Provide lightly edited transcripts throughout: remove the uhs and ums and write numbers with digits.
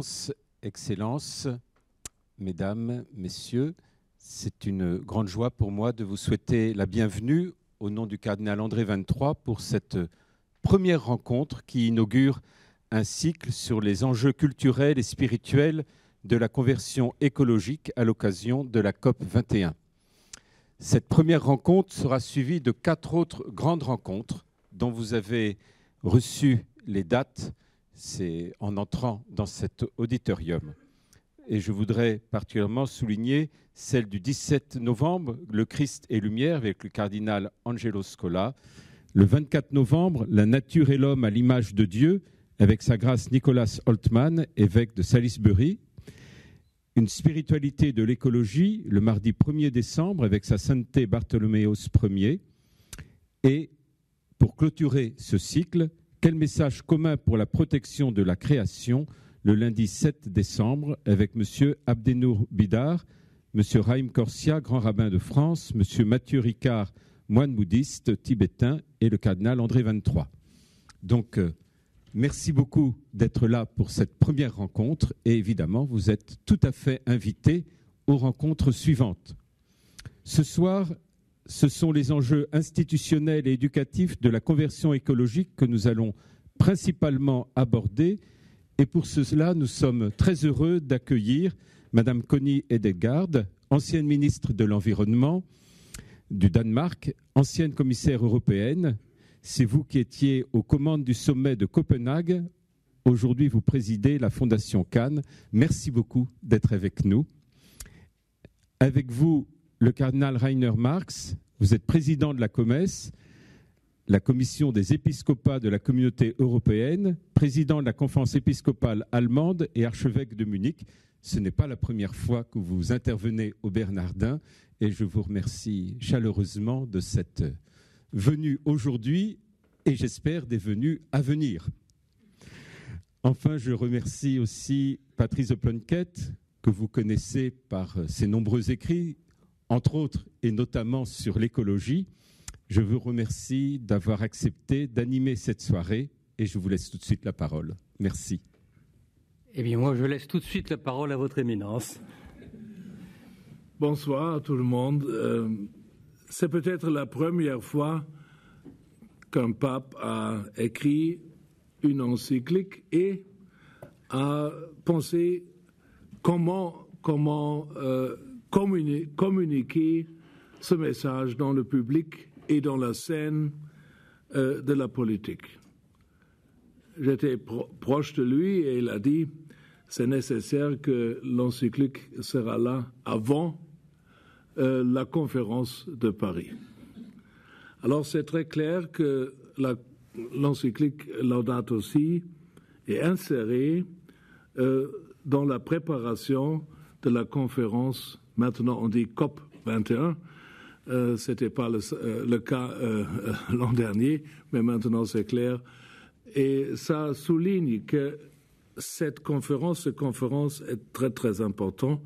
Excellences, Excellences, Mesdames, Messieurs, c'est une grande joie pour moi de vous souhaiter la bienvenue au nom du cardinal André XXIII pour cette première rencontre qui inaugure un cycle sur les enjeux culturels et spirituels de la conversion écologique à l'occasion de la COP 21. Cette première rencontre sera suivie de 4 autres grandes rencontres dont vous avez reçu les dates, c'est en entrant dans cet auditorium. Et je voudrais particulièrement souligner celle du 17 novembre, le Christ et Lumière, avec le cardinal Angelo Scola. Le 24 novembre, la nature et l'homme à l'image de Dieu, avec sa grâce Nicolas Holtmann, évêque de Salisbury. Une spiritualité de l'écologie, le mardi 1er décembre, avec sa sainteté Bartholoméos Ier. Et pour clôturer ce cycle, quel message commun pour la protection de la création, le lundi 7 décembre, avec M. Abdenour Bidar, M. Raïm Korsia, grand rabbin de France, M. Mathieu Ricard, moine bouddhiste tibétain, et le cardinal André XXIII. Donc, merci beaucoup d'être là pour cette première rencontre, et évidemment, vous êtes tout à fait invités aux rencontres suivantes. Ce soir, ce sont les enjeux institutionnels et éducatifs de la conversion écologique que nous allons principalement aborder. Et pour cela, nous sommes très heureux d'accueillir Madame Connie Hedegaard, ancienne ministre de l'Environnement du Danemark, ancienne commissaire européenne. C'est vous qui étiez aux commandes du sommet de Copenhague. Aujourd'hui, vous présidez la Fondation Cannes. Merci beaucoup d'être avec nous. Avec vous, le cardinal Rainer Marx, vous êtes président de la COMES, la commission des épiscopats de la communauté européenne, président de la conférence épiscopale allemande et archevêque de Munich. Ce n'est pas la première fois que vous intervenez au Bernardin et je vous remercie chaleureusement de cette venue aujourd'hui et j'espère des venues à venir. Enfin, je remercie aussi Patrice de Plunkett, que vous connaissez par ses nombreux écrits, entre autres et notamment sur l'écologie. Je vous remercie d'avoir accepté d'animer cette soirée et je vous laisse tout de suite la parole. Merci. Eh bien, moi, je laisse tout de suite la parole à votre éminence. Bonsoir à tout le monde. C'est peut-être la première fois qu'un pape a écrit une encyclique et a pensé comment communiquer ce message dans le public et dans la scène de la politique. J'étais proche de lui et il a dit c'est nécessaire que l'encyclique sera là avant la conférence de Paris. Alors c'est très clair que l'encyclique Laudato Si est insérée dans la préparation de la conférence, maintenant on dit COP 21, ce n'était pas le cas l'an dernier, mais maintenant c'est clair. Et ça souligne que cette conférence est très très importante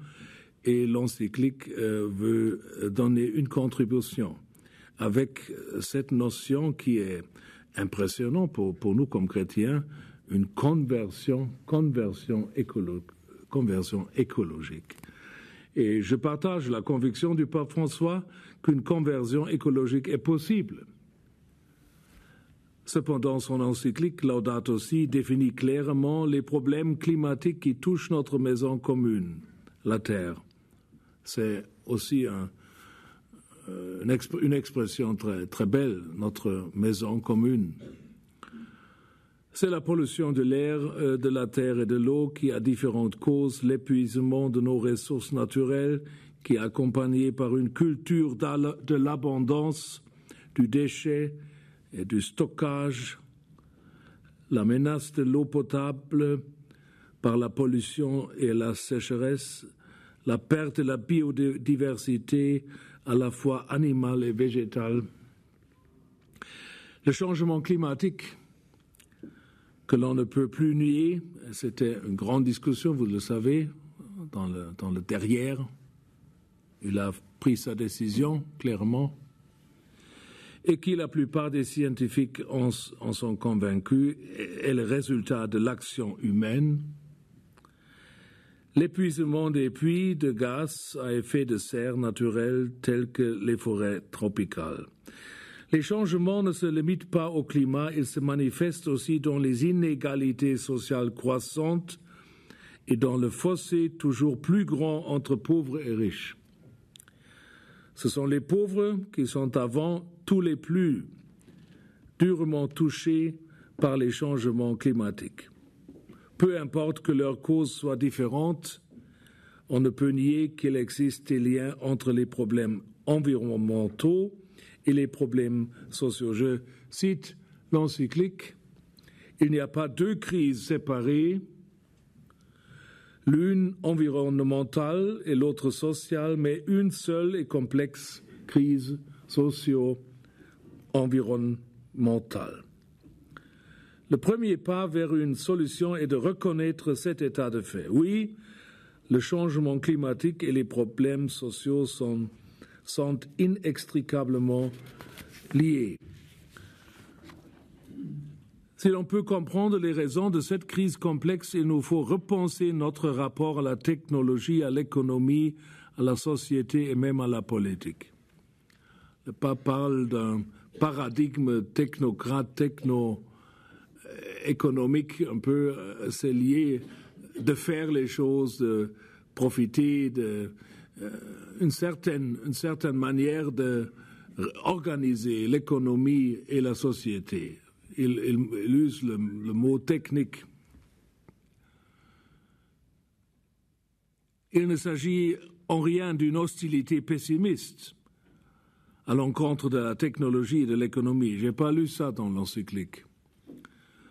et l'encyclique veut donner une contribution avec cette notion qui est impressionnante pour nous comme chrétiens, une conversion écologique. Et je partage la conviction du pape François qu'une conversion écologique est possible. Cependant, son encyclique Laudato Si définit clairement les problèmes climatiques qui touchent notre maison commune, la Terre. C'est aussi une expression très, très belle, notre maison commune. C'est la pollution de l'air, de la terre et de l'eau qui a différentes causes, l'épuisement de nos ressources naturelles qui est accompagné par une culture de l'abondance, du déchet et du stockage, la menace de l'eau potable par la pollution et la sécheresse, la perte de la biodiversité à la fois animale et végétale, le changement climatique que l'on ne peut plus nier. C'était une grande discussion, vous le savez, dans le derrière. Il a pris sa décision, clairement, et qui la plupart des scientifiques en sont convaincus est le résultat de l'action humaine. l'épuisement des puits de gaz à effet de serre naturels tels que les forêts tropicales. Les changements ne se limitent pas au climat, ils se manifestent aussi dans les inégalités sociales croissantes et dans le fossé toujours plus grand entre pauvres et riches. Ce sont les pauvres qui sont avant tous les plus durement touchés par les changements climatiques. Peu importe que leurs causes soient différentes, on ne peut nier qu'il existe des liens entre les problèmes environnementaux et les problèmes sociaux. Je cite l'encyclique, il n'y a pas deux crises séparées, l'une environnementale et l'autre sociale, mais une seule et complexe crise socio-environnementale. Le premier pas vers une solution est de reconnaître cet état de fait. Oui, le changement climatique et les problèmes sociaux sont inextricablement liés. Si l'on peut comprendre les raisons de cette crise complexe, il nous faut repenser notre rapport à la technologie, à l'économie, à la société et même à la politique. Le pape parle d'un paradigme technocrate, techno-économique, un peu, c'est lié de faire les choses, de profiter d'une certaine manière d'organiser l'économie et la société. Il use le mot technique. Il ne s'agit en rien d'une hostilité pessimiste à l'encontre de la technologie et de l'économie. Je n'ai pas lu ça dans l'encyclique.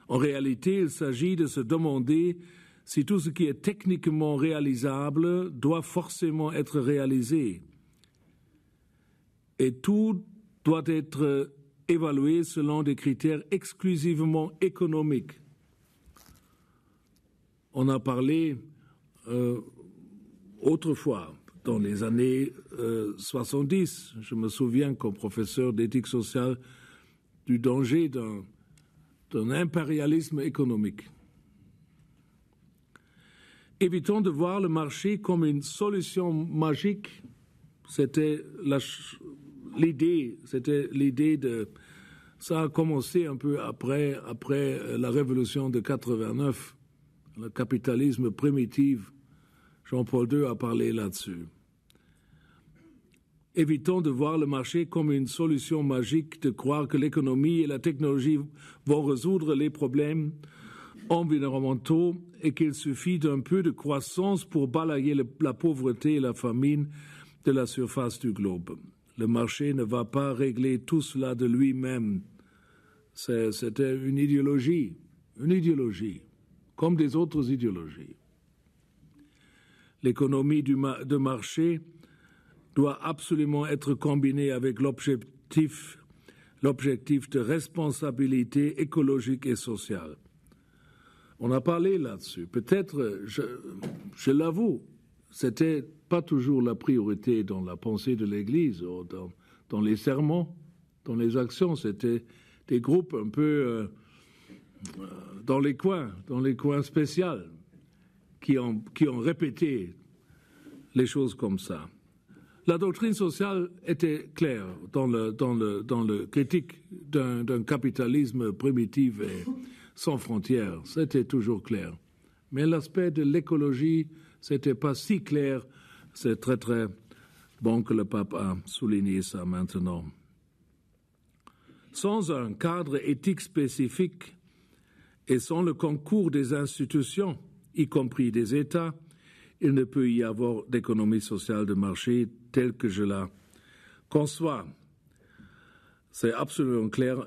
En réalité, il s'agit de se demander si tout ce qui est techniquement réalisable doit forcément être réalisé. Et tout doit être évalué selon des critères exclusivement économiques. On a parlé autrefois, dans les années 70, je me souviens comme professeur d'éthique sociale, du danger d'un impérialisme économique. Évitons de voir le marché comme une solution magique. C'était l'idée de... Ça a commencé un peu après la révolution de 89, le capitalisme primitif. Jean-Paul II a parlé là-dessus. Évitons de voir le marché comme une solution magique, de croire que l'économie et la technologie vont résoudre les problèmes environnementaux et qu'il suffit d'un peu de croissance pour balayer la pauvreté et la famine de la surface du globe. Le marché ne va pas régler tout cela de lui-même. C'était une idéologie, comme des autres idéologies. L'économie de marché doit absolument être combinée avec l'objectif de responsabilité écologique et sociale. On a parlé là-dessus. Peut-être, je l'avoue, c'était pas toujours la priorité dans la pensée de l'Église, ou dans les sermons, dans les actions. C'était des groupes un peu dans les coins spéciaux, qui ont répété les choses comme ça. La doctrine sociale était claire dans le critique d'un capitalisme primitif et sans frontières. C'était toujours clair. Mais l'aspect de l'écologie, c'était pas si clair. C'est très, très bon que le pape a souligné ça maintenant. Sans un cadre éthique spécifique et sans le concours des institutions, y compris des États, il ne peut y avoir d'économie sociale de marché telle que je la conçois. C'est absolument clair.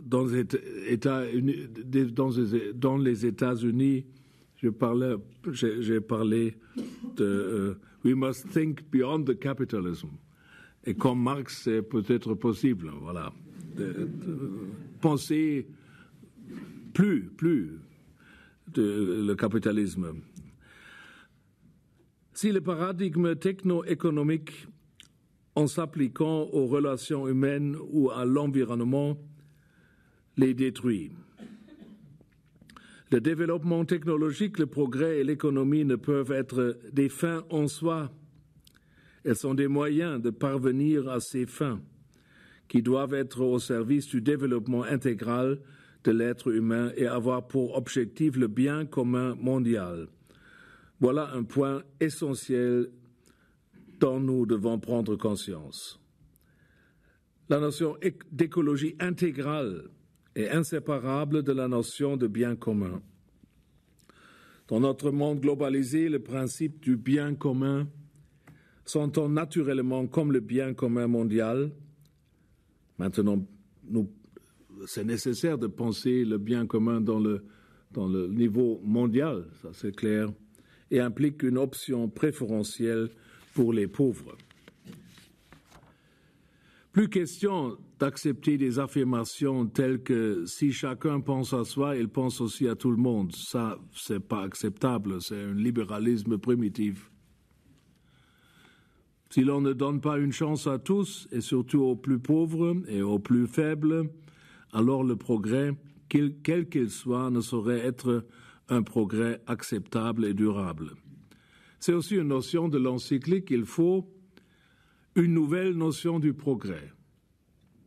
Dans les États-Unis, j'ai parlé de we must think beyond the capitalism. Et comme Marx, c'est peut-être possible, voilà, de penser plus le capitalisme. Si le paradigme techno-économique, en s'appliquant aux relations humaines ou à l'environnement, les détruit, Le développement technologique, le progrès et l'économie ne peuvent être des fins en soi. Elles sont des moyens de parvenir à ces fins qui doivent être au service du développement intégral de l'être humain et avoir pour objectif le bien commun mondial. Voilà un point essentiel dont nous devons prendre conscience. La notion d'écologie intégrale est inséparable de la notion de bien commun. Dans notre monde globalisé, le principe du bien commun s'entend naturellement comme le bien commun mondial. Maintenant, c'est nécessaire de penser le bien commun dans le niveau mondial, ça c'est clair, et implique une option préférentielle pour les pauvres. Plus question d'accepter des affirmations telles que si chacun pense à soi, il pense aussi à tout le monde. Ça, c'est pas acceptable, c'est un libéralisme primitif. Si l'on ne donne pas une chance à tous, et surtout aux plus pauvres et aux plus faibles, alors le progrès, quel qu'il soit, ne saurait être un progrès acceptable et durable. C'est aussi une notion de l'encyclique, il faut une nouvelle notion du progrès.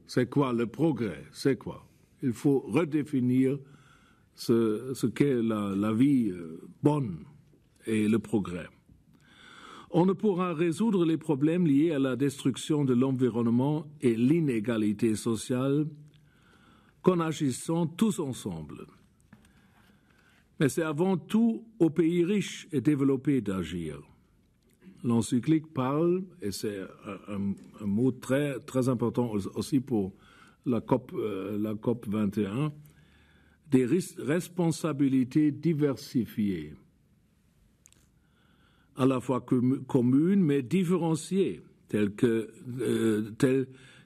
C'est quoi le progrès? C'est quoi? Il faut redéfinir ce qu'est la vie bonne et le progrès. On ne pourra résoudre les problèmes liés à la destruction de l'environnement et l'inégalité sociale qu'en agissant tous ensemble. Mais c'est avant tout aux pays riches et développés d'agir. L'encyclique parle, et c'est un mot très, très important aussi pour la COP 21, des responsabilités diversifiées, à la fois communes mais différenciées, telles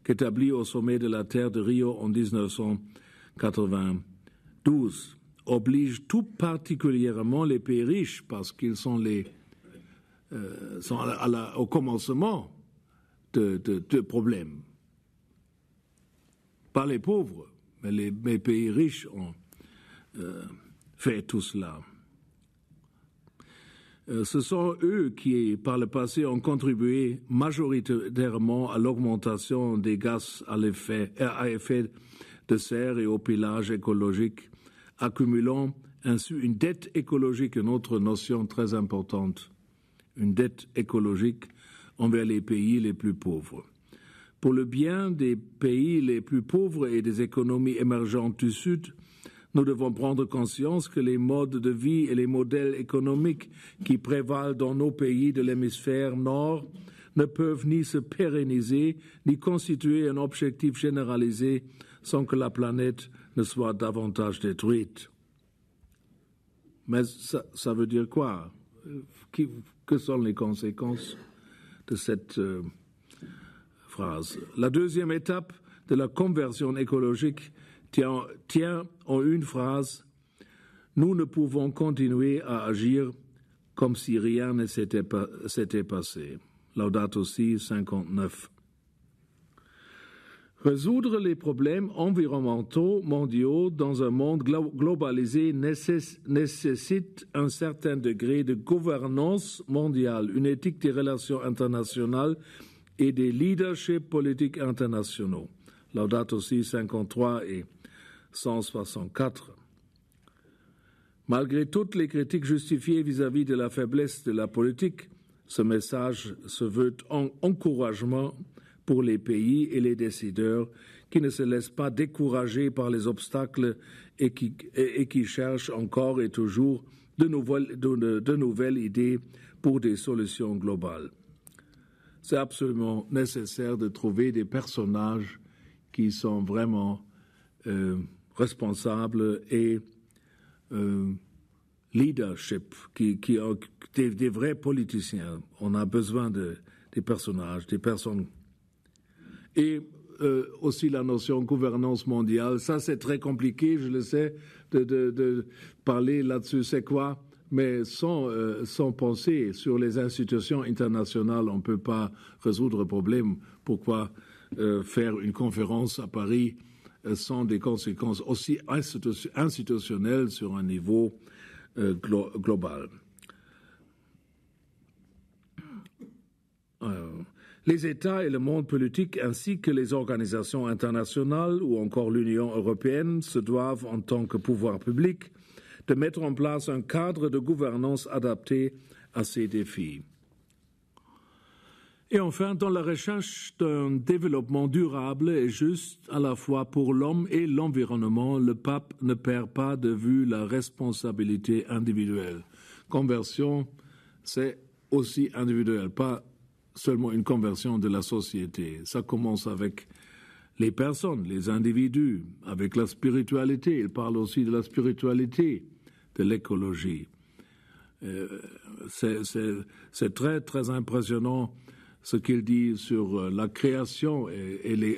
qu'établies au sommet de la Terre de Rio en 1992, obligent tout particulièrement les pays riches parce qu'ils sont au commencement de problèmes. Pas les pauvres, mais les pays riches ont fait tout cela. Ce sont eux qui, par le passé, ont contribué majoritairement à l'augmentation des gaz à effet de serre et au pillage écologique, accumulant ainsi une dette écologique, une autre notion très importante, une dette écologique envers les pays les plus pauvres. Pour le bien des pays les plus pauvres et des économies émergentes du Sud, nous devons prendre conscience que les modes de vie et les modèles économiques qui prévalent dans nos pays de l'hémisphère nord ne peuvent ni se pérenniser, ni constituer un objectif généralisé sans que la planète ne soit davantage détruite. Mais ça veut dire quoi? Que sont les conséquences de cette phrase? La deuxième étape de la conversion écologique tient en une phrase: nous ne pouvons continuer à agir comme si rien ne s'était passé. Laudato Si 59. Résoudre les problèmes environnementaux mondiaux dans un monde globalisé nécessite un certain degré de gouvernance mondiale, une éthique des relations internationales et des leaderships politiques internationaux. Laudato Si 53 et 164. Malgré toutes les critiques justifiées vis-à-vis de la faiblesse de la politique, ce message se veut un encouragement pour les pays et les décideurs qui ne se laissent pas décourager par les obstacles et qui cherchent encore et toujours de nouvelles idées pour des solutions globales. C'est absolument nécessaire de trouver des personnages qui sont vraiment responsables et leadership, qui ont des vrais politiciens. On a besoin des personnages, des personnes. Et aussi la notion de gouvernance mondiale, ça c'est très compliqué, je le sais, de parler là-dessus, c'est quoi? Mais sans penser sur les institutions internationales, on ne peut pas résoudre le problème. Pourquoi faire une conférence à Paris sont des conséquences aussi institutionnelles sur un niveau global. Les États et le monde politique ainsi que les organisations internationales ou encore l'Union européenne se doivent, en tant que pouvoir public, de mettre en place un cadre de gouvernance adapté à ces défis. Et enfin, dans la recherche d'un développement durable et juste à la fois pour l'homme et l'environnement, le pape ne perd pas de vue la responsabilité individuelle. Conversion, c'est aussi individuel, pas seulement une conversion de la société. Ça commence avec les personnes, les individus, avec la spiritualité. Il parle aussi de la spiritualité, de l'écologie. C'est très, très impressionnant ce qu'il dit sur la création.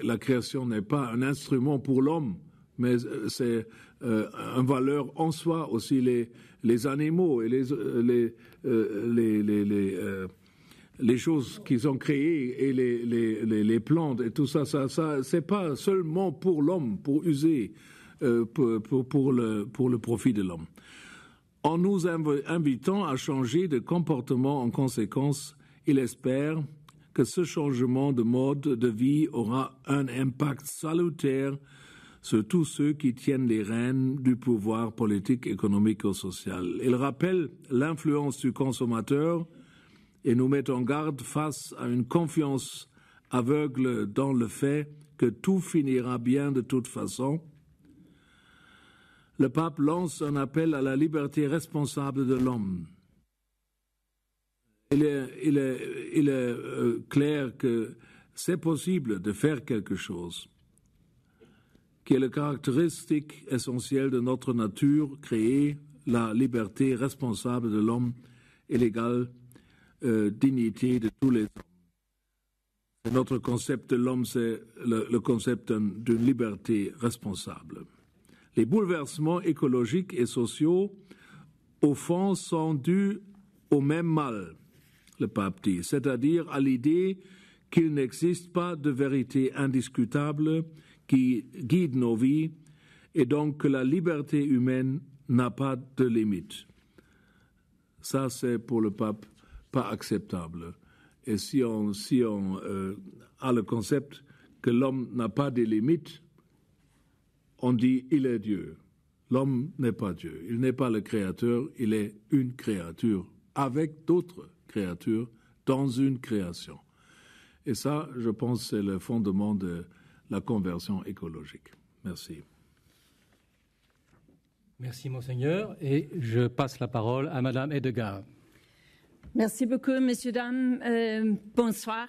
La création n'est pas un instrument pour l'homme, mais c'est une valeur en soi. Aussi les animaux et les choses qu'ils ont créées et les plantes et tout ça c'est pas seulement pour l'homme, pour user, pour le profit de l'homme. En nous invitant à changer de comportement en conséquence, il espère que ce changement de mode de vie aura un impact salutaire sur tous ceux qui tiennent les rênes du pouvoir politique, économique et social. Il rappelle l'influence du consommateur et nous met en garde face à une confiance aveugle dans le fait que tout finira bien de toute façon. Le pape lance un appel à la liberté responsable de l'homme. Il est clair que c'est possible de faire quelque chose, qui est la caractéristique essentielle de notre nature créée, la liberté responsable de l'homme et l'égale dignité de tous les hommes. Notre concept de l'homme, c'est le concept d'une liberté responsable. Les bouleversements écologiques et sociaux, au fond, sont dus au même mal, le pape dit, c'est-à-dire à l'idée qu'il n'existe pas de vérité indiscutable qui guide nos vies et donc que la liberté humaine n'a pas de limite. Ça, c'est pour le pape pas acceptable. Et si on a le concept que l'homme n'a pas de limites, on dit il est Dieu. L'homme n'est pas Dieu. Il n'est pas le créateur, il est une créature avec d'autres créatures dans une création. Et ça, je pense, c'est le fondement de la conversion écologique. Merci. Merci, Monseigneur. Et je passe la parole à Madame Hedegaard. Merci beaucoup, messieurs, dames. Bonsoir.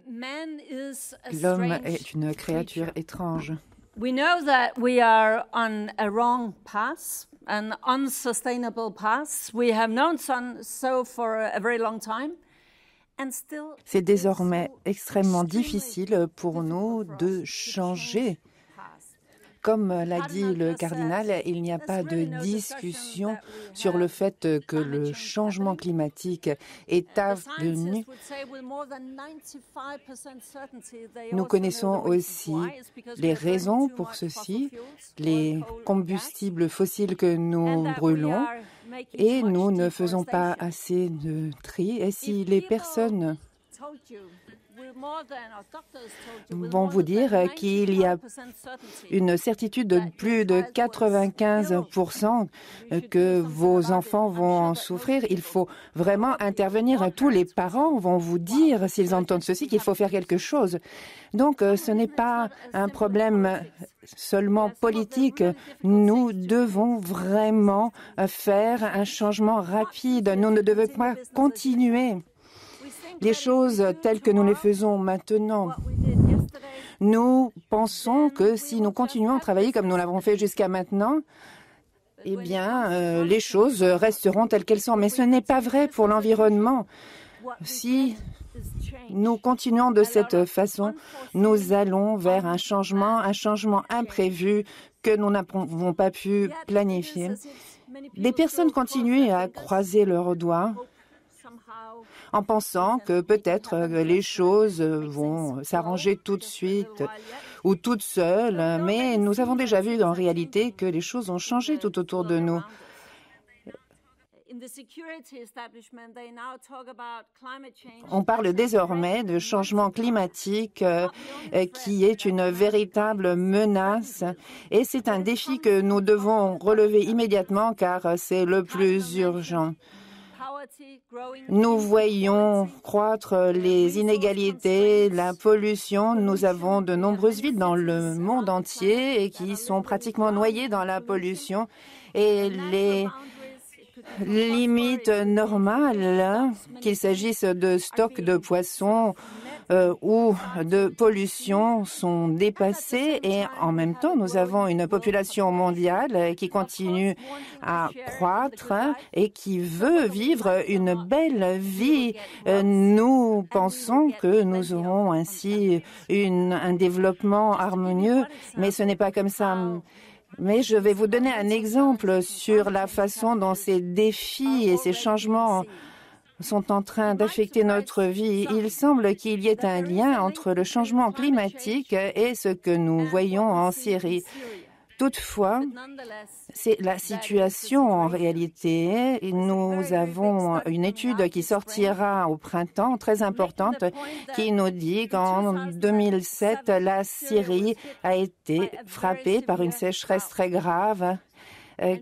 L'homme est une créature étrange. We know that we are on a wrong path, an unsustainable path. We have known so for a very long time. C'est désormais extrêmement difficile pour nous de changer. Comme l'a dit le cardinal, il n'y a pas de discussion sur le fait que le changement climatique est avenu. Nous connaissons aussi les raisons pour ceci, les combustibles fossiles que nous brûlons, et nous ne faisons pas assez de tri. Et si les personnes vont vous dire qu'il y a une certitude de plus de 95% que vos enfants vont en souffrir, il faut vraiment intervenir. Tous les parents vont vous dire, s'ils entendent ceci, qu'il faut faire quelque chose. Donc, ce n'est pas un problème seulement politique. Nous devons vraiment faire un changement rapide. Nous ne devons pas continuer les choses telles que nous les faisons maintenant. Nous pensons que si nous continuons à travailler comme nous l'avons fait jusqu'à maintenant, eh bien, les choses resteront telles qu'elles sont. Mais ce n'est pas vrai pour l'environnement. Si nous continuons de cette façon, nous allons vers un changement imprévu que nous n'avons pas pu planifier. Les personnes continuent à croiser leurs doigts en pensant que peut-être les choses vont s'arranger tout de suite ou toutes seules, mais nous avons déjà vu en réalité que les choses ont changé tout autour de nous. On parle désormais de changement climatique qui est une véritable menace et c'est un défi que nous devons relever immédiatement car c'est le plus urgent. Nous voyons croître les inégalités, la pollution. Nous avons de nombreuses villes dans le monde entier et qui sont pratiquement noyées dans la pollution et les limites normales, qu'il s'agisse de stocks de poissons ou de pollution, sont dépassées et en même temps, nous avons une population mondiale qui continue à croître et qui veut vivre une belle vie. Nous pensons que nous aurons ainsi un développement harmonieux, mais ce n'est pas comme ça. Mais je vais vous donner un exemple sur la façon dont ces défis et ces changements sont en train d'affecter notre vie. Il semble qu'il y ait un lien entre le changement climatique et ce que nous voyons en Syrie. Toutefois, c'est la situation en réalité. Nous avons une étude qui sortira au printemps, très importante, qui nous dit qu'en 2007, la Syrie a été frappée par une sécheresse très grave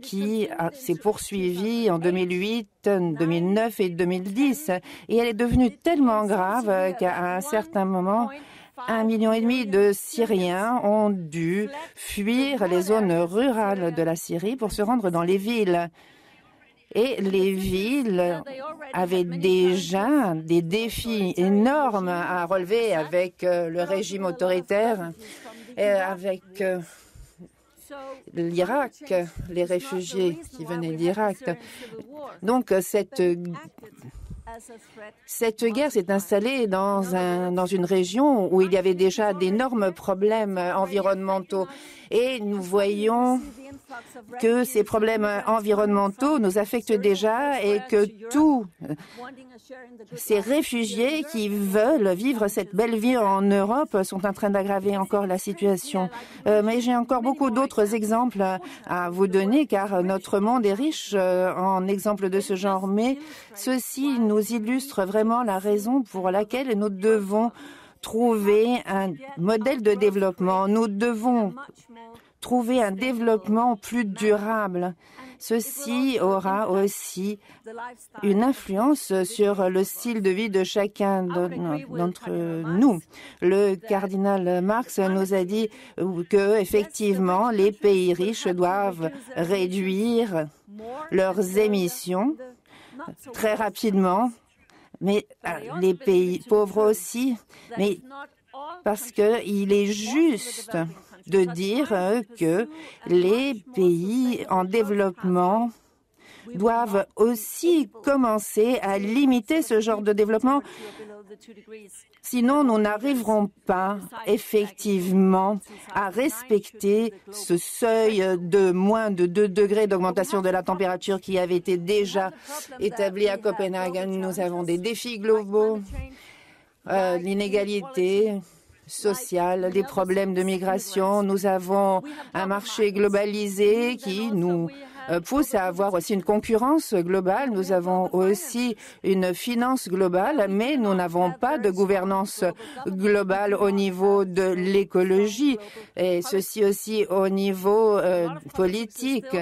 qui s'est poursuivie en 2008, 2009 et 2010. Et elle est devenue tellement grave qu'à un certain moment, 1,5 million de Syriens ont dû fuir les zones rurales de la Syrie pour se rendre dans les villes. Et les villes avaient déjà des défis énormes à relever avec le régime autoritaire, et avec l'Irak, les réfugiés qui venaient d'Irak. Donc cette guerre s'est installée dans une région où il y avait déjà d'énormes problèmes environnementaux et nous voyons que ces problèmes environnementaux nous affectent déjà et que tous ces réfugiés qui veulent vivre cette belle vie en Europe sont en train d'aggraver encore la situation. Mais j'ai encore beaucoup d'autres exemples à vous donner car notre monde est riche en exemples de ce genre. Mais ceci nous illustre vraiment la raison pour laquelle nous devons trouver un modèle de développement. Nous devons trouver un développement plus durable. Ceci aura aussi une influence sur le style de vie de chacun d'entre nous. Le cardinal Marx nous a dit que, effectivement, les pays riches doivent réduire leurs émissions très rapidement, mais les pays pauvres aussi, mais parce qu'il est juste de dire que les pays en développement doivent aussi commencer à limiter ce genre de développement. Sinon, nous n'arriverons pas effectivement à respecter ce seuil de moins de 2 degrés d'augmentation de la température qui avait été déjà établi à Copenhague. Nous avons des défis globaux, l'inégalité sociale, des problèmes de migration. Nous avons un marché globalisé qui nous pousse à avoir aussi une concurrence globale. Nous avons aussi une finance globale, mais nous n'avons pas de gouvernance globale au niveau de l'écologie et ceci aussi au niveau politique.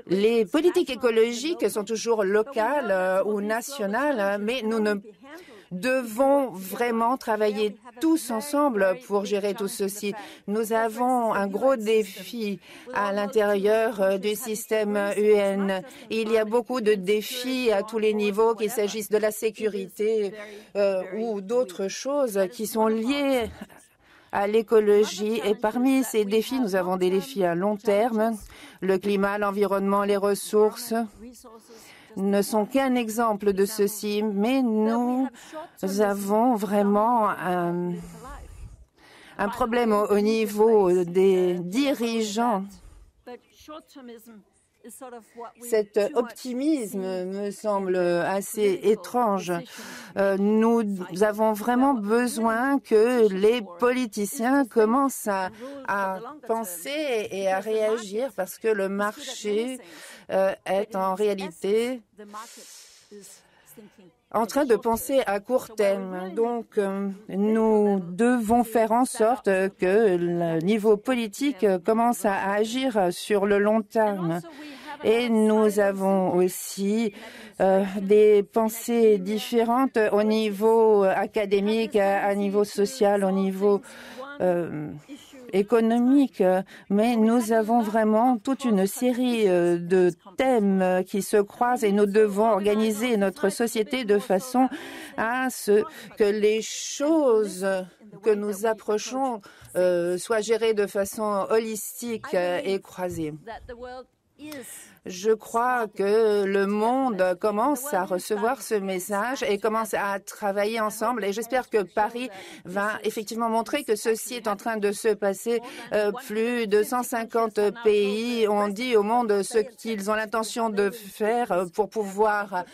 Les politiques écologiques sont toujours locales ou nationales, mais nous ne devons vraiment travailler tous ensemble pour gérer tout ceci. Nous avons un gros défi à l'intérieur du système UN. Il y a beaucoup de défis à tous les niveaux, qu'il s'agisse de la sécurité ou d'autres choses qui sont liées à l'écologie. Et parmi ces défis, nous avons des défis à long terme. Le climat, l'environnement, les ressources ne sont qu'un exemple de ceci, mais nous avons vraiment un problème au niveau des dirigeants. Cet optimisme me semble assez étrange. Nous avons vraiment besoin que les politiciens commencent à penser et à réagir parce que le marché est en réalité en train de penser à court terme. Donc, nous devons faire en sorte que le niveau politique commence à agir sur le long terme. Et nous avons aussi des pensées différentes au niveau académique, à niveau social, au niveau économique, mais nous avons vraiment toute une série de thèmes qui se croisent et nous devons organiser notre société de façon à ce que les choses que nous approchons soient gérées de façon holistique et croisée. Je crois que le monde commence à recevoir ce message et commence à travailler ensemble. Et j'espère que Paris va effectivement montrer que ceci est en train de se passer. Plus de 150 pays ont dit au monde ce qu'ils ont l'intention de faire pour pouvoir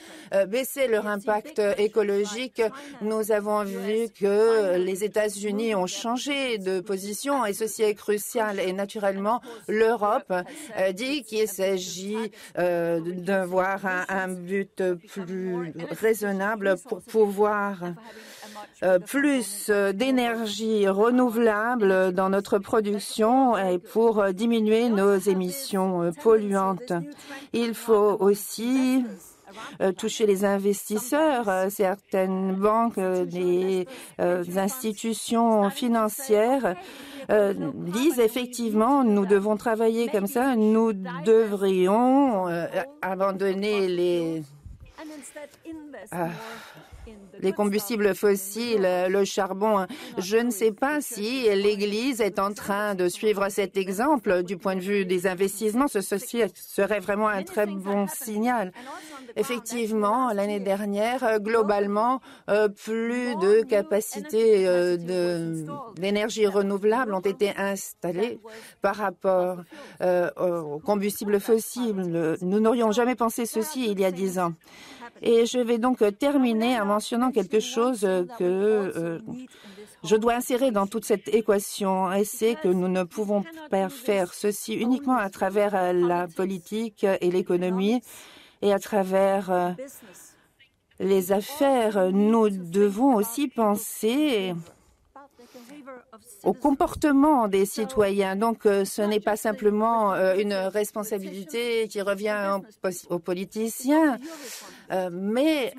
baisser leur impact écologique. Nous avons vu que les États-Unis ont changé de position et ceci est crucial. Et naturellement, l'Europe dit qu'il s'agit d'avoir un but plus raisonnable pour pouvoir plus d'énergie renouvelable dans notre production et pour diminuer nos émissions polluantes. Il faut aussi toucher les investisseurs. Certaines banques, des institutions financières disent effectivement nous devons travailler comme ça, nous devrions abandonner les combustibles fossiles, le charbon. Je ne sais pas si l'Église est en train de suivre cet exemple du point de vue des investissements. Ceci serait vraiment un très bon signal. Effectivement, l'année dernière, globalement, plus de capacités d'énergie renouvelable ont été installées par rapport aux combustibles fossiles. Nous n'aurions jamais pensé ceci il y a 10 ans. Et je vais donc terminer en mentionnant quelque chose que je dois insérer dans toute cette équation, et c'est que nous ne pouvons pas faire ceci uniquement à travers la politique et l'économie et à travers les affaires. Nous devons aussi penser au comportement des citoyens. Donc, ce n'est pas simplement une responsabilité qui revient aux politiciens, mais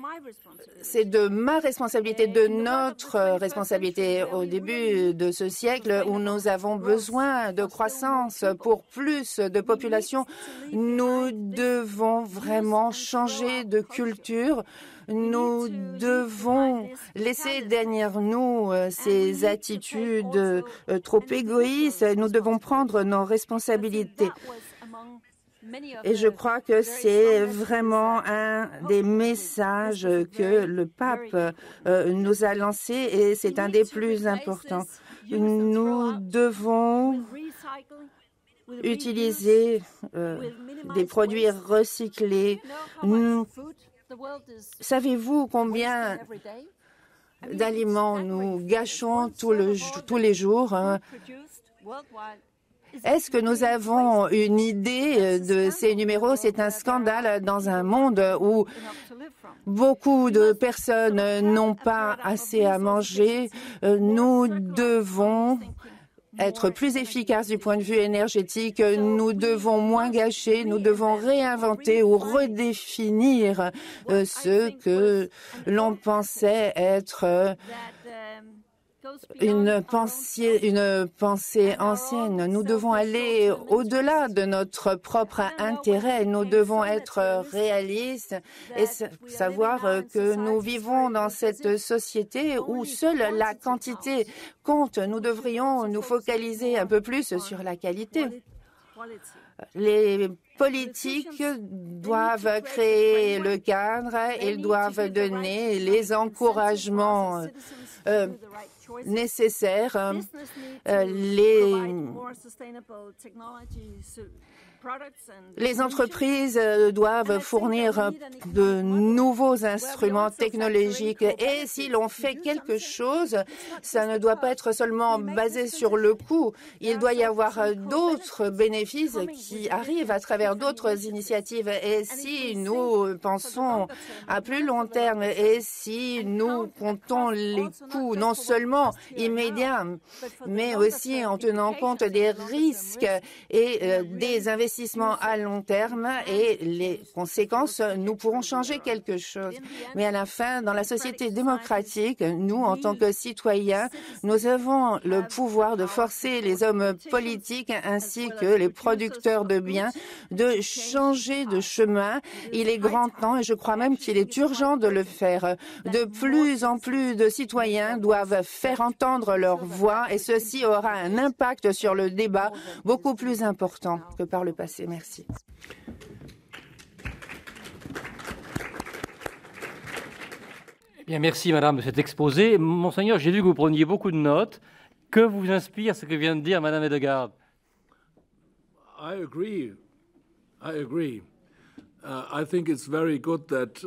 c'est de ma responsabilité, de notre responsabilité au début de ce siècle où nous avons besoin de croissance pour plus de population. Nous devons vraiment changer de culture. Nous devons laisser derrière nous ces attitudes trop égoïstes. Nous devons prendre nos responsabilités. Et je crois que c'est vraiment un des messages que le pape nous a lancés et c'est un des plus importants. Nous devons utiliser des produits recyclés. Savez-vous combien d'aliments nous gâchons tous les jours? Est-ce que nous avons une idée de ces numéros? C'est un scandale dans un monde où beaucoup de personnes n'ont pas assez à manger. Nous devons être plus efficaces du point de vue énergétique, nous devons moins gâcher, nous devons réinventer ou redéfinir ce que l'on pensait être une pensée ancienne. Nous devons aller au-delà de notre propre intérêt. Nous devons être réalistes et savoir que nous vivons dans cette société où seule la quantité compte. Nous devrions nous focaliser un peu plus sur la qualité. Les politiques doivent créer le cadre, ils doivent donner les encouragements nécessaires. Les entreprises doivent fournir de nouveaux instruments technologiques et si l'on fait quelque chose, ça ne doit pas être seulement basé sur le coût. Il doit y avoir d'autres bénéfices qui arrivent à travers d'autres initiatives. Et si nous pensons à plus long terme et si nous comptons les coûts non seulement immédiats, mais aussi en tenant compte des risques et des investissements à long terme et les conséquences, nous pourrons changer quelque chose. Mais à la fin, dans la société démocratique, nous, en tant que citoyens, nous avons le pouvoir de forcer les hommes politiques ainsi que les producteurs de biens de changer de chemin. Il est grand temps et je crois même qu'il est urgent de le faire. De plus en plus de citoyens doivent faire entendre leur voix et ceci aura un impact sur le débat beaucoup plus important que par le passé. Merci. Bien, merci Madame de cet exposé. Monseigneur, j'ai vu que vous preniez beaucoup de notes. Que vous inspire ce que vient de dire Madame Hedegaard? I agree. I think it's very good that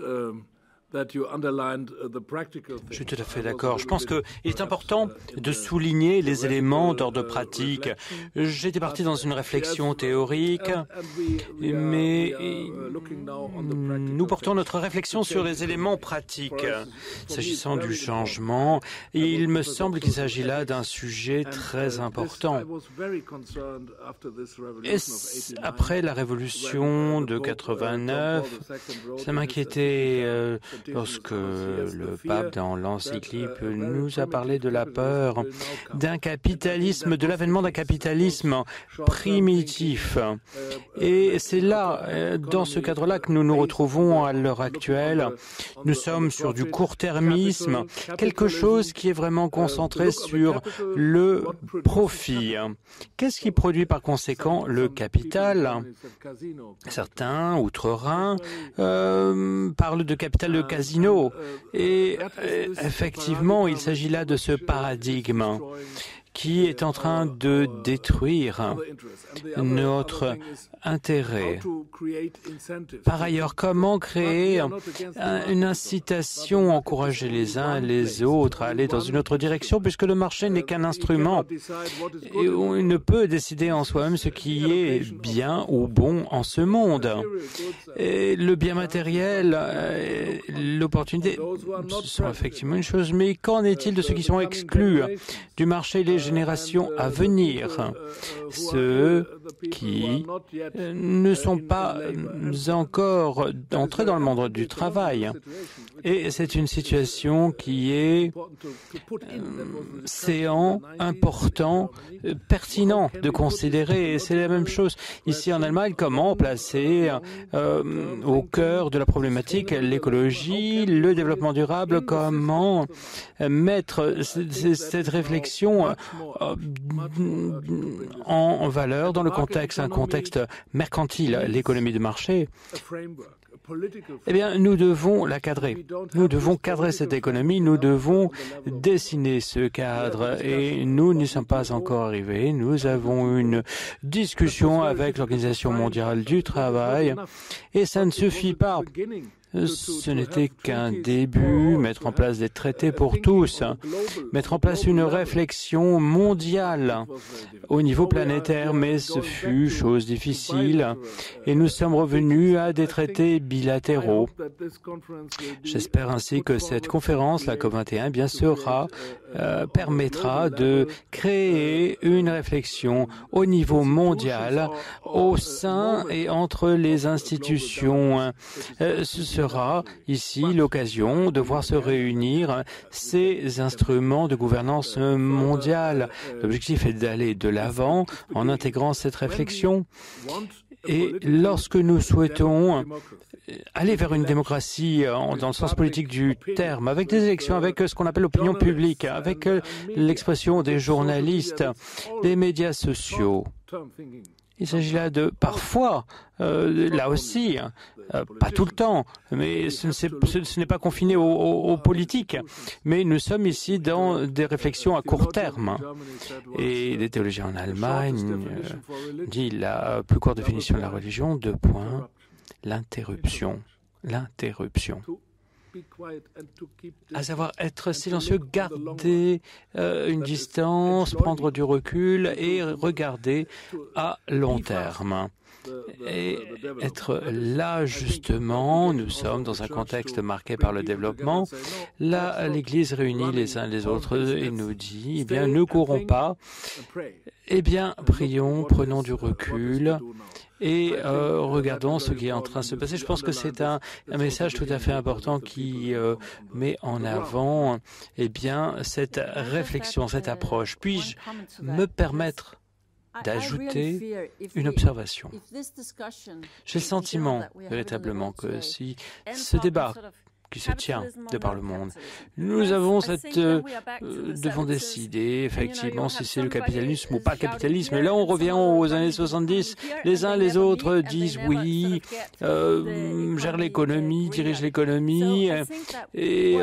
Je suis tout à fait d'accord. Je pense qu'il est important de souligner les éléments d'ordre pratique. J'étais parti dans une réflexion théorique, mais nous portons notre réflexion sur les éléments pratiques. S'agissant du changement, il me semble qu'il s'agit là d'un sujet très important. Et après la révolution de 89, ça m'inquiétait lorsque le pape, dans l'encyclique, nous a parlé de la peur d'un capitalisme, de l'avènement d'un capitalisme primitif. Et c'est là, dans ce cadre-là, que nous nous retrouvons à l'heure actuelle. Nous sommes sur du court-termisme, quelque chose qui est vraiment concentré sur le profit. Qu'est-ce qui produit par conséquent le capital? Certains, outre-Rhin, parlent de capital de casino. Et effectivement, il s'agit là de ce paradigme qui est en train de détruire notre intérêt. Par ailleurs, comment créer une incitation, encourager les uns et les autres à aller dans une autre direction, puisque le marché n'est qu'un instrument et on ne peut décider en soi-même ce qui est bien ou bon en ce monde. Et le bien matériel, l'opportunité, ce sont effectivement une chose, mais qu'en est-il de ceux qui sont exclus du marché, les générations à venir, ceux qui ne sont pas encore entrés dans le monde du travail. Et c'est une situation qui est séant, important, pertinent de considérer. Et c'est la même chose ici en Allemagne. Comment placer au cœur de la problématique l'écologie, le développement durable, comment mettre cette réflexion en valeur dans le contexte, un contexte mercantile, l'économie de marché. Eh bien, nous devons la cadrer. Nous devons cadrer cette économie, nous devons dessiner ce cadre et nous n'y sommes pas encore arrivés. Nous avons une discussion avec l'Organisation mondiale du travail et ça ne suffit pas. Ce n'était qu'un début, mettre en place des traités pour tous, mettre en place une réflexion mondiale au niveau planétaire, mais ce fut chose difficile et nous sommes revenus à des traités bilatéraux. J'espère ainsi que cette conférence, la COP21, bien sera, permettra de créer une réflexion au niveau mondial, au sein et entre les institutions. Ce sera ici l'occasion de voir se réunir ces instruments de gouvernance mondiale. L'objectif est d'aller de l'avant en intégrant cette réflexion. Et lorsque nous souhaitons aller vers une démocratie dans le sens politique du terme, avec des élections, avec ce qu'on appelle l'opinion publique, avec l'expression des journalistes, des médias sociaux, Il s'agit là de, parfois, là aussi, pas tout le temps, mais ce n'est pas confiné aux politiques, mais nous sommes ici dans des réflexions à court terme. Et des théologiens en Allemagne disent la plus courte définition de la religion, 2 points, l'interruption. L'interruption. À savoir être silencieux, garder une distance, prendre du recul et regarder à long terme. Et être là, justement, nous sommes dans un contexte marqué par le développement. Là, l'Église réunit les uns les autres et nous dit, eh bien, ne courons pas, eh bien, prions, prenons du recul et regardons ce qui est en train de se passer. Je pense que c'est un message tout à fait important qui met en avant eh bien, cette réflexion, cette approche. Puis-je me permettre d'ajouter une observation? J'ai le sentiment véritablement que si ce débat qui se tient de par le monde. Nous avons devons décider effectivement si c'est le capitalisme ou pas le capitalisme. Et là, on revient aux années 70. Les uns les autres disent oui, gèrent l'économie, dirigent l'économie, et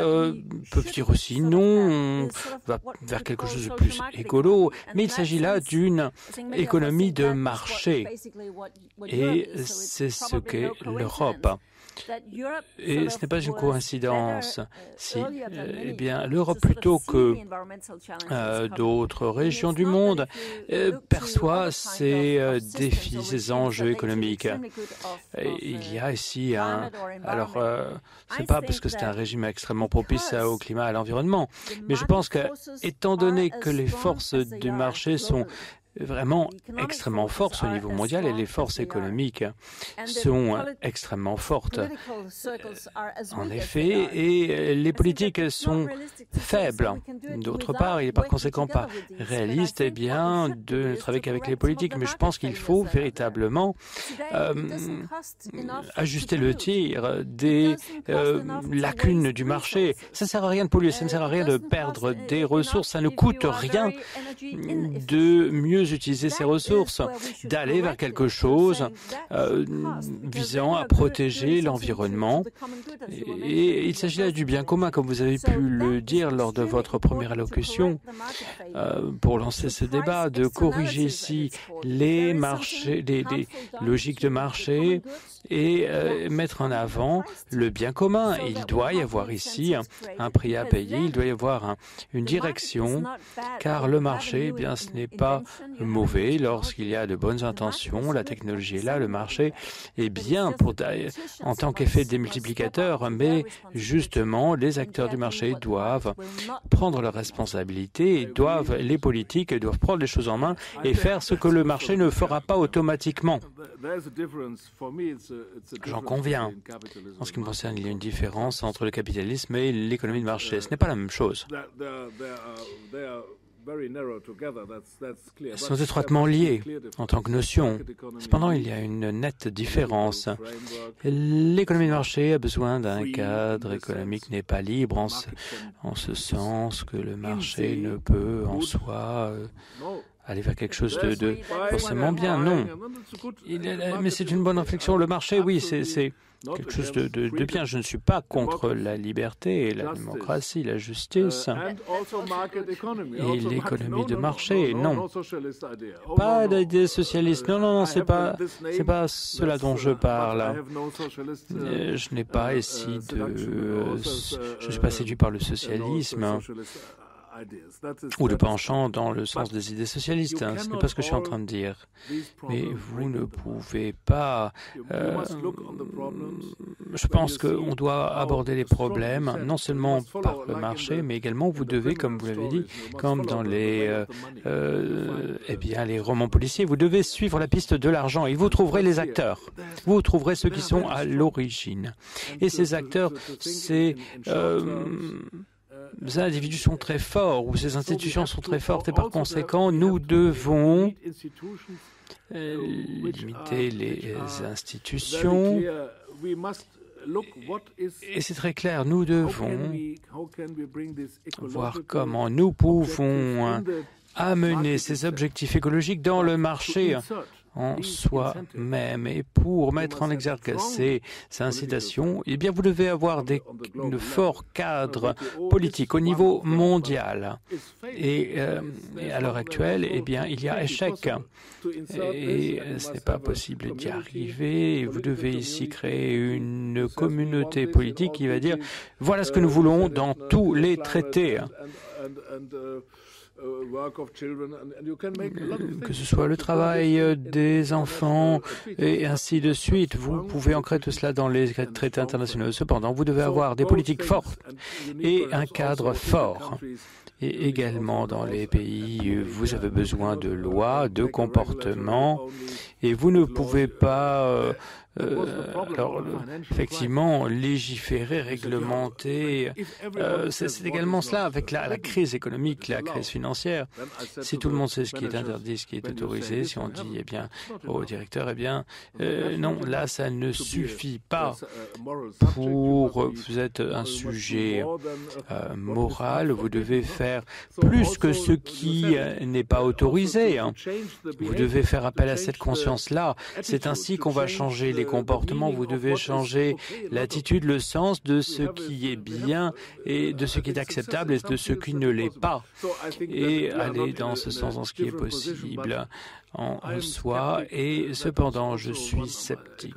peuvent dire aussi non, on va vers quelque chose de plus écolo. Mais il s'agit là d'une économie de marché. Et c'est ce qu'est l'Europe. Et ce n'est pas une coïncidence si eh bien, l'Europe, plutôt que d'autres régions du monde, perçoit ces défis, ces enjeux économiques. Et il y a ici alors, ce n'est pas parce que c'est un régime extrêmement propice au climat, à l'environnement, mais je pense que, étant donné que les forces du marché sont vraiment extrêmement fortes au niveau mondial et les forces économiques sont extrêmement fortes. En effet, et les politiques sont faibles. D'autre part, il n'est par conséquent pas réaliste eh bien, de travailler avec les politiques. Mais je pense qu'il faut véritablement ajuster le tir des lacunes du marché. Ça ne sert à rien de polluer, ça ne sert à rien de perdre des ressources, ça ne coûte rien de mieux utiliser ces ressources, d'aller vers quelque chose visant à protéger l'environnement. Et il s'agit là du bien commun, comme vous avez pu le dire lors de votre première allocution, pour lancer ce débat, de corriger ici les marchés, des logiques de marché et mettre en avant le bien commun. Il doit y avoir ici un prix à payer, il doit y avoir une direction, car le marché, eh bien, ce n'est pas mauvais lorsqu'il y a de bonnes intentions, la technologie est là, le marché est bien en tant qu'effet démultiplicateur, mais justement, les acteurs du marché doivent prendre leurs responsabilités, les politiques doivent prendre les choses en main et faire ce que le marché ne fera pas automatiquement. J'en conviens. En ce qui me concerne, il y a une différence entre le capitalisme et l'économie de marché. Ce n'est pas la même chose. Elles sont étroitement liées en tant que notion. Cependant, il y a une nette différence. L'économie de marché a besoin d'un cadre économique n'est pas libre en ce sens que le marché ne peut en soi aller vers quelque chose de forcément bien. Non. Mais c'est une bonne réflexion. Le marché, oui, c'est quelque chose de bien. Je ne suis pas contre la liberté et la démocratie, la justice et l'économie de marché. Non. Pas d'idée socialiste. Non, c'est pas cela dont je parle. Je n'ai pas ici je ne suis pas séduit par le socialisme ou le penchant dans le sens des idées socialistes. Ce n'est pas ce que je suis en train de dire. Mais vous ne pouvez pas... je pense qu'on doit aborder les problèmes, non seulement par le marché, mais également vous devez, comme vous l'avez dit, comme dans les romans policiers, vous devez suivre la piste de l'argent et vous trouverez les acteurs. Vous trouverez ceux qui sont à l'origine. Et ces acteurs, ces individus sont très forts ou ces institutions sont très fortes et par conséquent, nous devons limiter les institutions. Et c'est très clair, nous devons voir comment nous pouvons amener ces objectifs écologiques dans le marché en soi-même. Et pour mettre en exergue ces incitations, eh bien, vous devez avoir de forts cadres politiques au niveau mondial. Et à l'heure actuelle, eh bien, il y a échec. Et ce n'est pas possible d'y arriver. Et vous devez ici créer une communauté politique qui va dire voilà ce que nous voulons dans tous les traités. Que ce soit le travail des enfants et ainsi de suite. Vous pouvez ancrer tout cela dans les traités internationaux. Cependant, vous devez avoir des politiques fortes et un cadre fort. Et également dans les pays, vous avez besoin de lois, de comportements, et vous ne pouvez pas effectivement, légiférer, réglementer, c'est également cela avec la crise économique, la crise financière. Si tout le monde sait ce qui est interdit, ce qui est autorisé, si on dit, eh bien, au directeur, eh bien, non, là, ça ne suffit pas vous êtes un sujet moral, vous devez faire plus que ce qui n'est pas autorisé. Vous devez faire appel à cette conscience-là. C'est ainsi qu'on va changer les comportements. Vous devez changer l'attitude, le sens de ce qui est bien et de ce qui est acceptable et de ce qui ne l'est pas. Et aller dans ce sens, dans ce qui est possible en soi. Et cependant, je suis sceptique.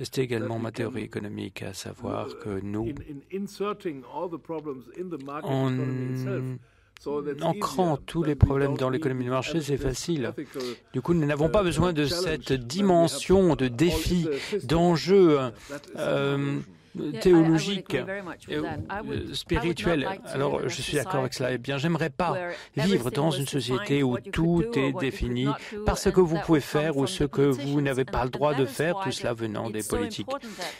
C'est également ma théorie économique, à savoir que nous, en ancrant tous les problèmes dans l'économie de marché, c'est facile. Du coup, nous n'avons pas besoin de cette dimension de défi, d'enjeu théologique, spirituel. Alors, je suis d'accord avec cela. Eh bien, j'aimerais pas vivre dans une société où tout est défini par ce que vous pouvez faire ou ce que vous n'avez pas le droit de faire, tout cela venant des politiques.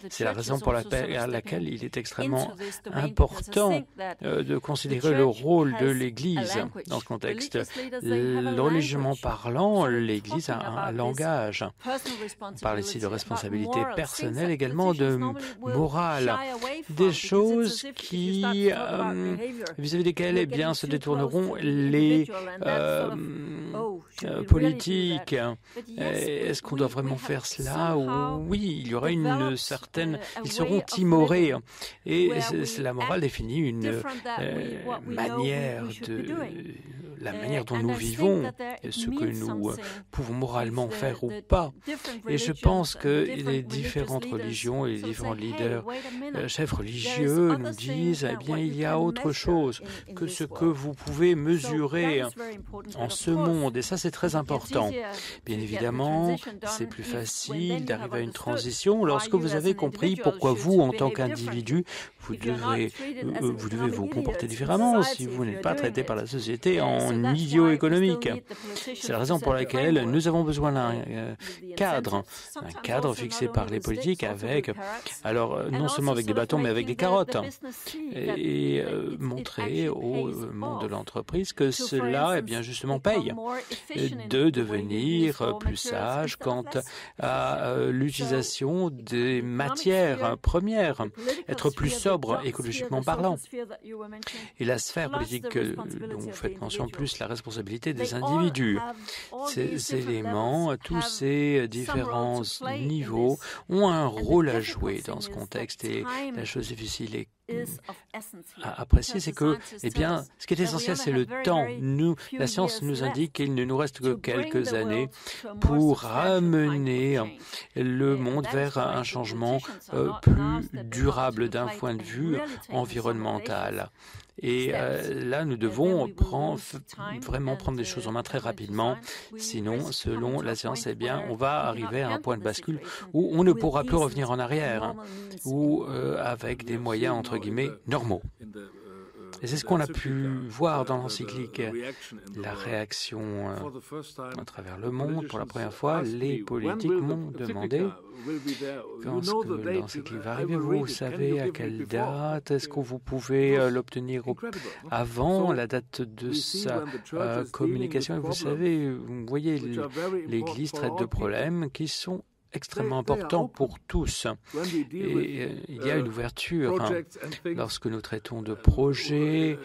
C'est la raison pour laquelle il est extrêmement important de considérer le rôle de l'Église dans ce contexte. Religieusement parlant, l'Église a un langage. On parle ici de responsabilité personnelle, également de morale. Des choses qui, vis-à-vis desquelles, eh bien, se détourneront les politiques. Est-ce qu'on doit vraiment faire cela? Oui, il y aura une certaine... Ils seront timorés. Et la morale définit une manière la manière dont nous vivons, et ce que nous pouvons moralement faire ou pas. Et je pense que les différentes religions et les différents leaders, chefs religieux nous disent, eh bien, il y a autre chose que ce que vous pouvez mesurer en ce monde. Et ça, c'est très important. Bien évidemment, c'est plus facile d'arriver à une transition lorsque vous avez compris pourquoi vous, en tant qu'individu, vous devez vous comporter différemment si vous n'êtes pas traité par la société en idiot économique. C'est la raison pour laquelle nous avons besoin d'un cadre fixé par les politiques avec, alors non seulement avec des bâtons, mais avec des carottes, et montrer au monde de l'entreprise que cela, eh bien, justement, paye de devenir plus sage quant à l'utilisation des matières premières, être plus sobre écologiquement parlant. Et la sphère politique dont vous faites mention, plus la responsabilité des individus. Ces éléments, tous ces différents niveaux ont un rôle à jouer dans ce contexte. Et la chose difficile à apprécier, c'est que, eh bien, ce qui est essentiel, c'est le temps. La science nous indique qu'il ne nous reste que quelques années pour ramener le monde vers un changement plus durable d'un point de vue environnemental. Et là, nous devons vraiment prendre des choses en main très rapidement. Sinon, selon la science, eh bien, on va arriver à un point de bascule où on ne pourra plus revenir en arrière, ou avec des moyens, entre guillemets, normaux. Et c'est ce qu'on a pu voir dans l'encyclique, la réaction à travers le monde. Pour la première fois, les politiques m'ont demandé quand est-ce que l'encyclique va arriver. Vous savez à quelle date? Est-ce que vous pouvez l'obtenir avant la date de sa communication? Et vous savez, vous voyez, l'Église traite de problèmes qui sont extrêmement important pour tous. Et il y a une ouverture lorsque nous traitons de projets,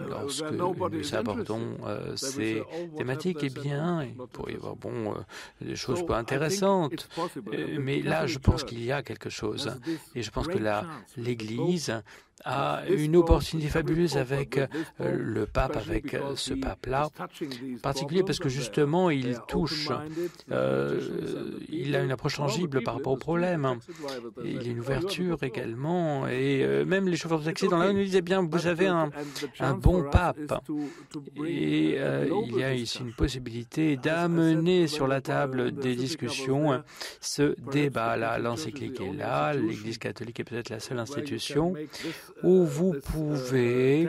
lorsque nous abordons ces thématiques. Eh bien, il pourrait y avoir des choses pas intéressantes. Mais là, je pense qu'il y a quelque chose. Et je pense que l'Église a une opportunité fabuleuse avec le pape, avec ce pape-là, en particulier parce que justement il touche, il a une approche tangible par rapport au problème. Il y a une ouverture également, et même les chauffeurs de taxi dans la rue nous disaient bien, vous avez un bon pape. Et il y a ici une possibilité d'amener sur la table des discussions ce débat-là. L'encyclique est là, l'Église catholique est peut-être la seule institution où vous pouvez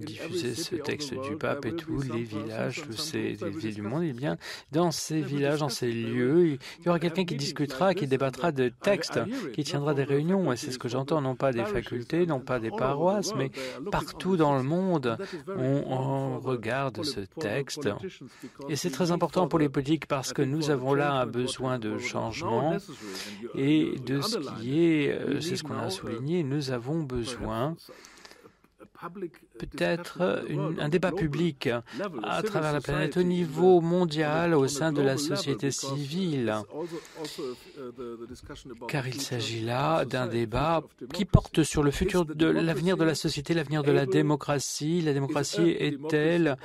diffuser ce texte du pape et tous les villages, tous ces villes du monde. Eh bien, dans ces villages, dans ces lieux, il y aura quelqu'un qui discutera, qui débattra de textes, qui tiendra des réunions. Et c'est ce que j'entends, non pas des facultés, non pas des paroisses, mais partout dans le monde, on regarde ce texte. Et c'est très important pour les politiques parce que nous avons là un besoin de changement et de ce qui est, c'est ce qu'on a souligné, nous avons besoin peut-être un débat public à travers la planète au niveau mondial au sein de la société civile, car il s'agit là d'un débat qui porte sur le futur de l'avenir de la société, l'avenir de la démocratie. La démocratie est-elle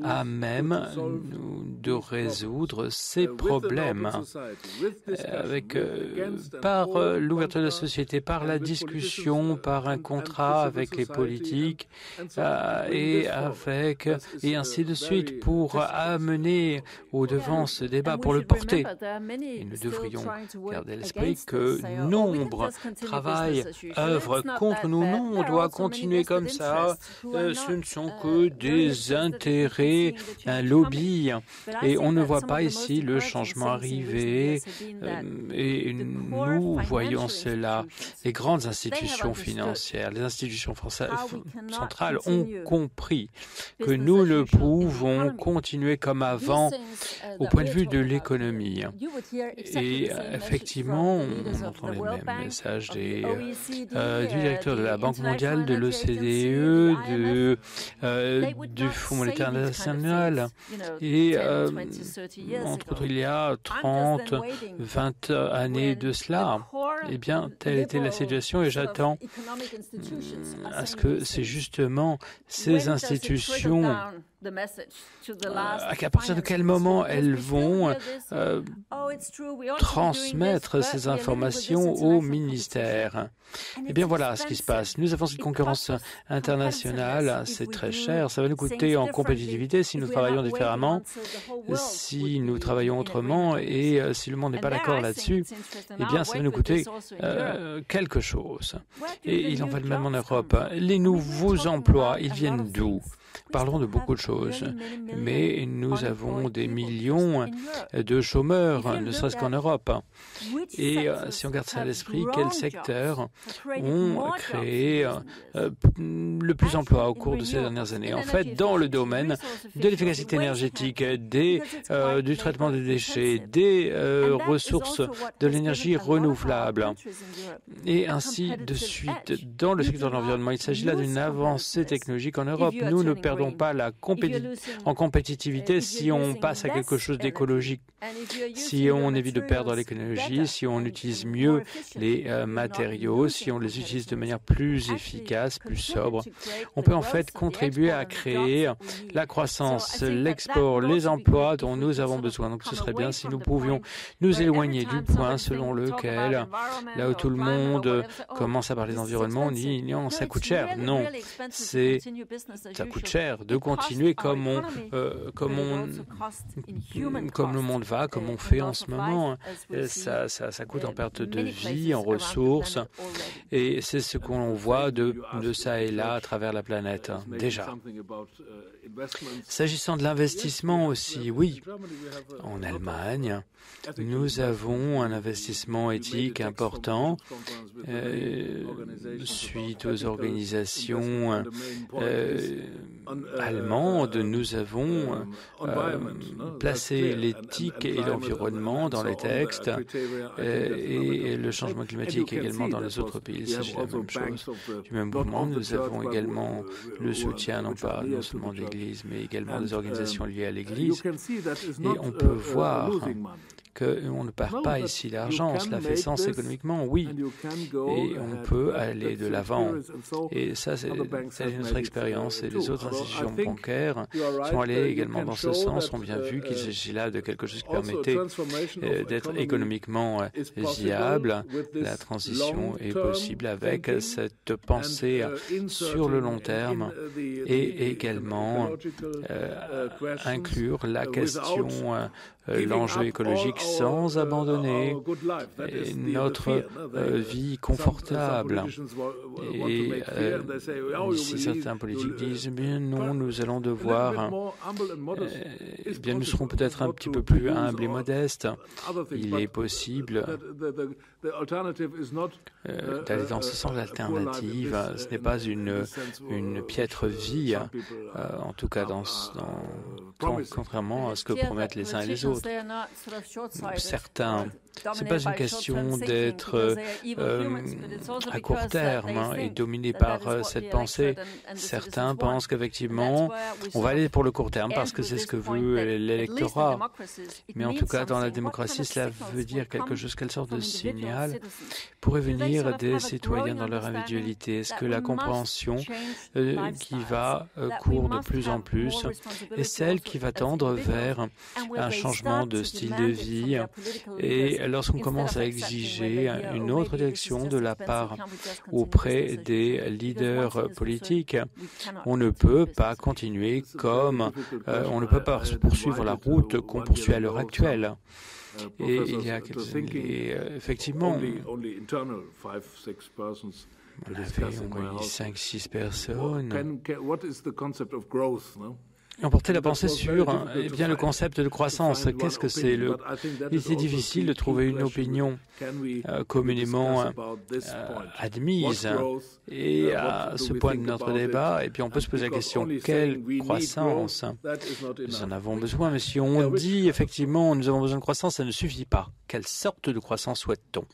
à même de résoudre ces problèmes par l'ouverture de la société, par la discussion, par un contrat avec les politiques, et ainsi de suite, pour amener au devant ce débat, pour le porter. Et nous devrions garder à l'esprit que nombre travaillent, œuvrent contre nous. Non, on doit continuer comme ça. Ce ne sont que des intérêts, un lobby, et on ne voit pas ici le changement arriver. Et nous voyons cela. Les grandes institutions financières, les institutions centrales ont compris que nous ne pouvons continuer comme avant au point de vue de l'économie. Et effectivement, on entend les mêmes messages du directeur de la Banque mondiale, de l'OCDE, du Fonds monétaire international. Et entre autres, il y a 30, 20 années de cela. Eh bien, telle était la situation et j'attends à ce que c'est justement ces institutions, à partir de quel moment elles vont transmettre ces informations au ministère. Eh bien voilà ce qui se passe. Nous avons cette concurrence internationale, c'est très cher, ça va nous coûter en compétitivité si nous travaillons différemment, si nous travaillons autrement, et si le monde n'est pas d'accord là-dessus, eh bien ça va nous coûter quelque chose. Et il en va de même en Europe. Les nouveaux emplois, ils viennent d'où ? Parlons de beaucoup de choses, mais nous avons des millions de chômeurs, ne serait-ce qu'en Europe. Et si on garde ça à l'esprit, quels secteurs ont créé le plus d'emplois au cours de ces dernières années? En fait, dans le domaine de l'efficacité énergétique, du traitement des déchets, des ressources de l'énergie renouvelable, et ainsi de suite. Dans le secteur de l'environnement, il s'agit là d'une avancée technologique en Europe. Nous ne perdons pas en compétitivité si on passe à quelque chose d'écologique, si on évite de perdre l'écologie, si on utilise mieux les matériaux, si on les utilise de manière plus efficace, plus sobre. On peut en fait contribuer à créer la croissance, l'export, les emplois dont nous avons besoin. Donc ce serait bien si nous pouvions nous éloigner du point selon lequel, là où tout le monde commence à parler d'environnement, on dit non, ça coûte cher. Non, ça coûte cher de continuer comme le monde va, comme on fait en ce moment. Ça coûte en perte de vie, en ressources, et c'est ce qu'on voit de ça et là à travers la planète, déjà. S'agissant de l'investissement aussi, oui, en Allemagne, nous avons un investissement éthique important suite aux organisations allemandes monde, nous avons placé l'éthique et l'environnement dans les textes et le changement climatique également dans les autres pays. Il s'agit de la même chose. Du même mouvement, nous avons également le soutien non seulement de l'Église, mais également des organisations liées à l'Église. Et on peut voir qu'on ne perd pas ici l'argent, cela fait sens économiquement, oui, et on peut aller de l'avant. Et ça, c'est notre expérience. Et les autres institutions bancaires qui ont allé également dans ce sens ont bien vu qu'il s'agit là de quelque chose qui permettait d'être économiquement viable. La transition est possible avec cette pensée sur le long terme et également inclure la question, l'enjeu écologique sans abandonner notre vie confortable. Et si certains politiques disent bien non, nous allons devoir, bien nous serons peut-être un petit peu plus humbles et modestes. Il est possible d'aller dans ce sens. L'alternative, ce n'est pas une piètre vie, en tout cas contrairement à ce que promettent les uns et les autres. Certains, ce n'est pas une question d'être à court terme et dominé par cette pensée. Certains pensent qu'effectivement, on va aller pour le court terme parce que c'est ce que veut l'électorat. Mais en tout cas, dans la démocratie, cela veut dire quelque chose, quelle sorte de signal pourrait venir des citoyens dans leur individualité. Est-ce que la compréhension qui va court de plus en plus est celle qui va tendre vers un changement de style de vie? Et lorsqu'on commence à exiger une autre direction de la part auprès des leaders politiques, on ne peut pas continuer comme on ne peut pas poursuivre la route qu'on poursuit à l'heure actuelle. Et il y a quelques années, effectivement, on avait 5-6 personnes. On portait la pensée sur le concept de croissance. Qu'est-ce que c'est? Il était difficile de trouver une opinion communément admise. Et à ce point de notre débat, et puis on peut se poser la question, quelle croissance? Nous en avons besoin, mais si on dit effectivement nous avons besoin de croissance, ça ne suffit pas. Quelle sorte de croissance souhaite-t-on?